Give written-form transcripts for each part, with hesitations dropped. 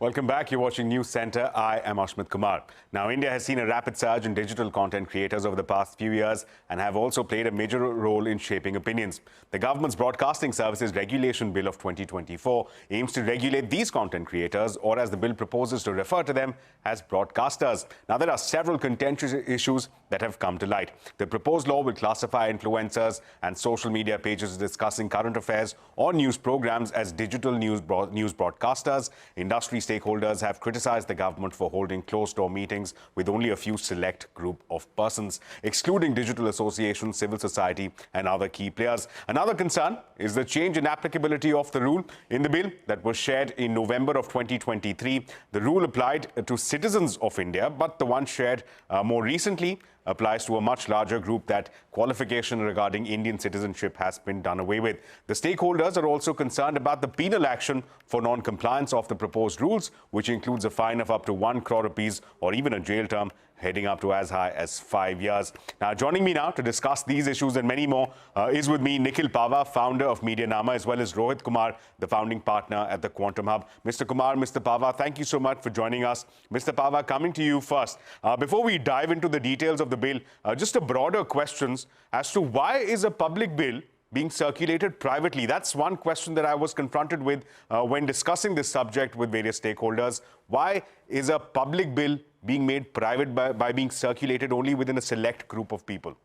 Welcome back. You're watching News Center. I am Ashmit Kumar. Now, India has seen a rapid surge in digital content creators over the past few years and have also played a major role in shaping opinions. The government's Broadcasting Services Regulation Bill of 2024 aims to regulate these content creators, or as the bill proposes to refer to them, as broadcasters. Now, there are several contentious issues that have come to light. The proposed law will classify influencers and social media pages discussing current affairs or news programs as digital news broadcasters. Industry stakeholders have criticized the government for holding closed-door meetings with only a few select group of persons, excluding digital associations, civil society and other key players. Another concern is the change in applicability of the rule. In the bill that was shared in November of 2023, the rule applied to citizens of India, but the one shared more recently applies to a much larger group. That qualification regarding Indian citizenship has been done away with. The stakeholders are also concerned about the penal action for non-compliance of the proposed rules, which includes a fine of up to 1 crore rupees or even a jail term heading up to as high as 5 years. Now, joining me now to discuss these issues and many more is with me Nikhil Pava, founder of Media Nama, as well as Rohit Kumar, the founding partner at the Quantum Hub. Mr. Kumar, Mr. Pava, thank you so much for joining us. Mr. Pava, coming to you first. Before we dive into the details of the bill, just a broader questions as to why is a public bill being circulated privately? That's one question that I was confronted with when discussing this subject with various stakeholders. Why is a public bill being made private by being circulated only within a select group of people?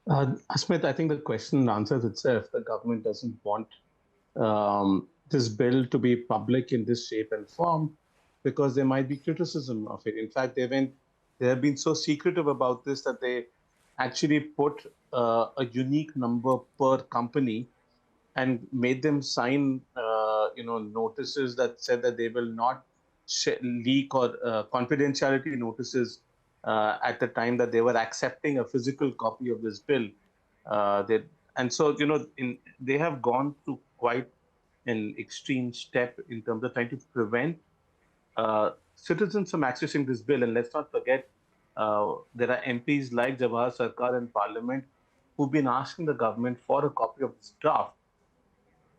Asmit, I think the question answers itself. The government doesn't want this bill to be public in this shape and form because there might be criticism of it. In fact, they have been so secretive about this that they actually put a unique number per company and made them sign notices that said that they will not leak or confidentiality notices at the time that they were accepting a physical copy of this bill. They have gone to quite an extreme step in terms of trying to prevent citizens from accessing this bill. And let's not forget, there are MPs like Jawahar Sarkar in Parliament who've been asking the government for a copy of this draft.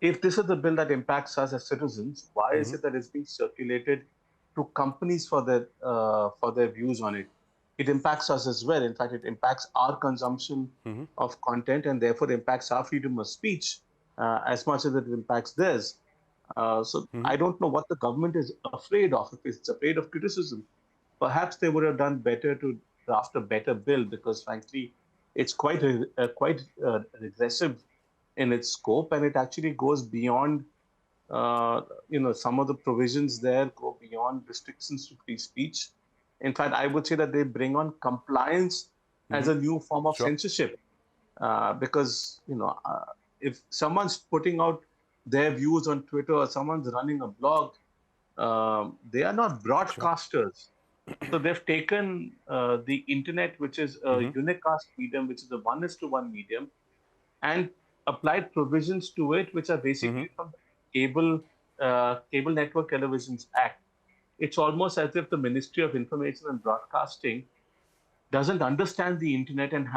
If this is the bill that impacts us as citizens, why is it that it's being circulated to companies for their views on it? It impacts us as well. In fact, it impacts our consumption of content and therefore impacts our freedom of speech as much as it impacts theirs. I don't know what the government is afraid of. If it's afraid of criticism, perhaps they would have done better to draft a better bill, because frankly, it's quite regressive in its scope, and it actually goes beyond, some of the provisions there go beyond restrictions to free speech. In fact, I would say that they bring on compliance as a new form of censorship, because if someone's putting out their views on Twitter or someone's running a blog, they are not broadcasters. So they've taken the internet, which is a unicast medium, which is a 1:1 medium, and applied provisions to it, which are basically from the Cable Network Televisions Act. It's almost as if the Ministry of Information and Broadcasting doesn't understand the internet and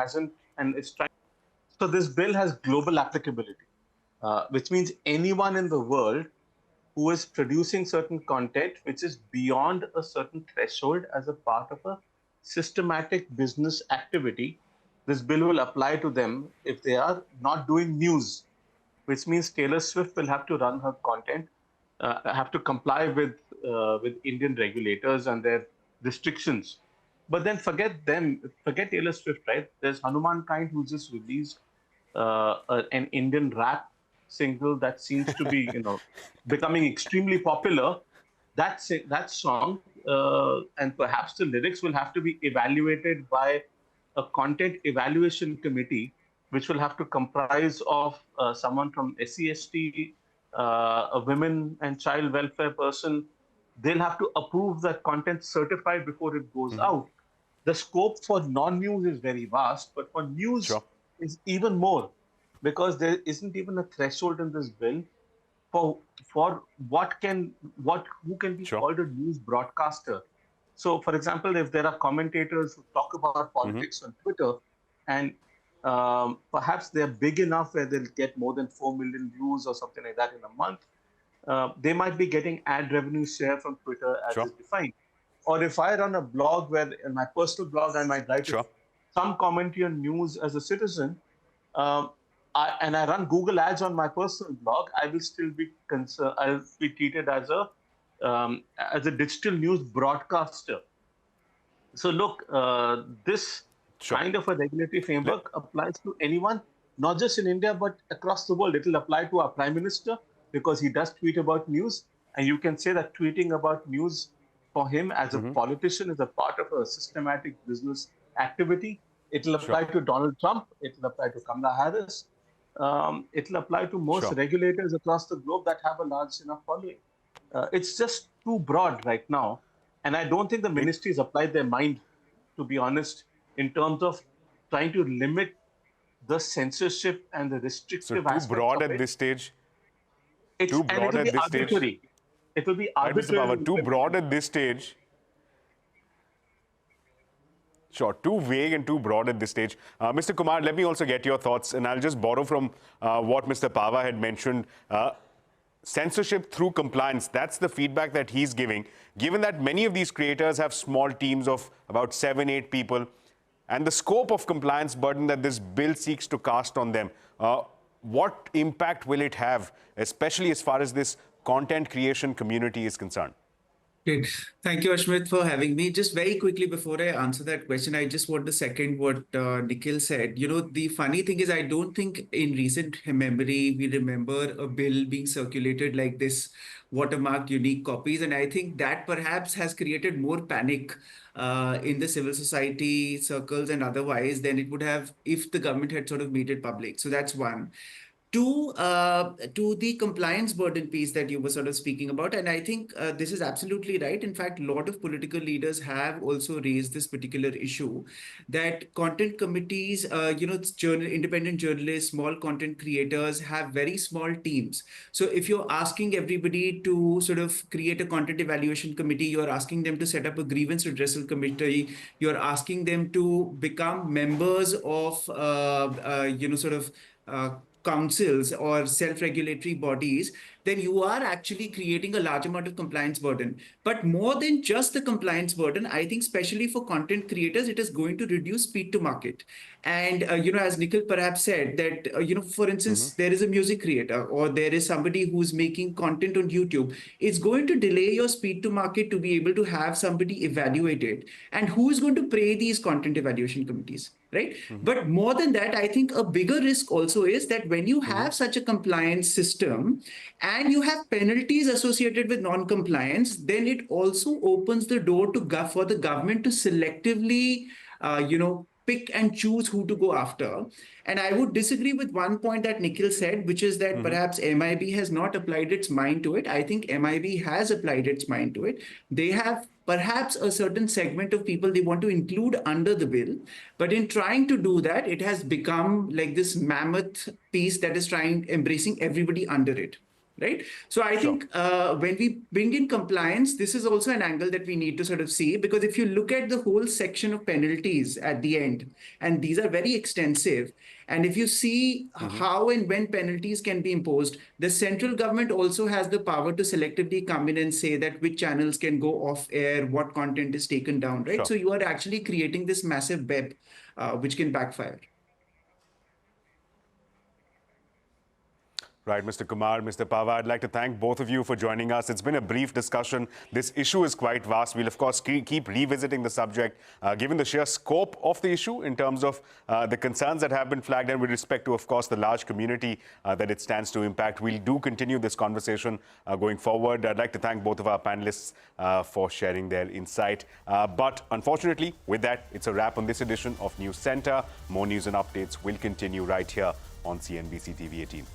it's trying. So this bill has global applicability, which means anyone in the world who is producing certain content which is beyond a certain threshold as a part of a systematic business activity, this bill will apply to them if they are not doing news, which means Taylor Swift will have to run her content, have to comply with Indian regulators and their restrictions. But then forget Taylor Swift, right? There's Hanuman Kind, who just released an Indian rap single that seems to be, becoming extremely popular. That song and perhaps the lyrics will have to be evaluated by a content evaluation committee, which will have to comprise of someone from SCST, a women and child welfare person. They'll have to approve that content certified before it goes out. The scope for non-news is very vast, but for news is even more, because there isn't even a threshold in this bill for who can be called a news broadcaster. So, for example, if there are commentators who talk about politics on Twitter, and perhaps they're big enough where they'll get more than 4 million views or something like that in a month, they might be getting ad revenue share from Twitter as Sure. is defined. Or if I run a blog where in my personal blog I might write Sure. some commentary on news as a citizen, um, and I run Google ads on my personal blog, I will still be I'll be treated as a digital news broadcaster. So look, this Sure. kind of a regulatory Let- framework applies to anyone, not just in India, but across the world. It will apply to our Prime Minister because he does tweet about news. And you can say that tweeting about news for him as a politician is a part of a systematic business activity. It will Sure. apply to Donald Trump. It will apply to Kamala Harris. It will apply to most Sure. regulators across the globe that have a large enough following. It's just too broad right now. And I don't think the ministries applied their mind, to be honest, in terms of trying to limit the censorship and the So restrictive too aspects broad of at it. this stage. And Too it broad will at be this stage. arbitrary. It will be Right, Mr. arbitrary. Pawar, too broad at this stage. Sure, too vague and too broad at this stage. Mr. Kumar, let me also get your thoughts, and I'll just borrow from what Mr. Pawar had mentioned. Censorship through compliance, that's the feedback that he's giving. Given that many of these creators have small teams of about 7, 8 people, and the scope of compliance burden that this bill seeks to cast on them, what impact will it have, especially as far as this content creation community is concerned? Great. Thank you, Ashmit, for having me. Just very quickly before I answer that question, I just want to second what Nikhil said. You know, the funny thing is, I don't think in recent memory we remember a bill being circulated like this, watermarked unique copies. And I think that perhaps has created more panic in the civil society circles and otherwise than it would have if the government had sort of made it public. So that's one. To the compliance burden piece that you were sort of speaking about, and I think this is absolutely right. In fact, a lot of political leaders have also raised this particular issue that content committees, independent journalists, small content creators have very small teams. So if you're asking everybody to sort of create a content evaluation committee, you're asking them to set up a grievance redressal committee, you're asking them to become members of, councils or self-regulatory bodies, then you are actually creating a large amount of compliance burden. But more than just the compliance burden, I think especially for content creators, it is going to reduce speed to market. And, as Nikhil perhaps said that, for instance, there is a music creator or there is somebody who's making content on YouTube. It's going to delay your speed to market to be able to have somebody evaluate it. And who is going to pay these content evaluation committees? Right. But more than that, I think a bigger risk also is that when you have such a compliance system and you have penalties associated with non-compliance, then it also opens the door for the government to selectively, pick and choose who to go after. And I would disagree with one point that Nikhil said, which is that perhaps MIB has not applied its mind to it. I think MIB has applied its mind to it. They have perhaps a certain segment of people they want to include under the bill. But in trying to do that, it has become like this mammoth piece that is embracing everybody under it. Right. So I think when we bring in compliance, this is also an angle that we need to sort of see, because if you look at the whole section of penalties at the end, and these are very extensive, and if you see how and when penalties can be imposed, the central government also has the power to selectively come in and say that which channels can go off air, what content is taken down. Right. Sure. So you are actually creating this massive web which can backfire. Right, Mr. Kumar, Mr. Pawar, I'd like to thank both of you for joining us. It's been a brief discussion. This issue is quite vast. We'll, of course, keep revisiting the subject, given the sheer scope of the issue in terms of the concerns that have been flagged and with respect to, of course, the large community that it stands to impact. We'll do continue this conversation going forward. I'd like to thank both of our panelists for sharing their insight. But unfortunately, with that, it's a wrap on this edition of News Center. More news and updates will continue right here on CNBC TV 18.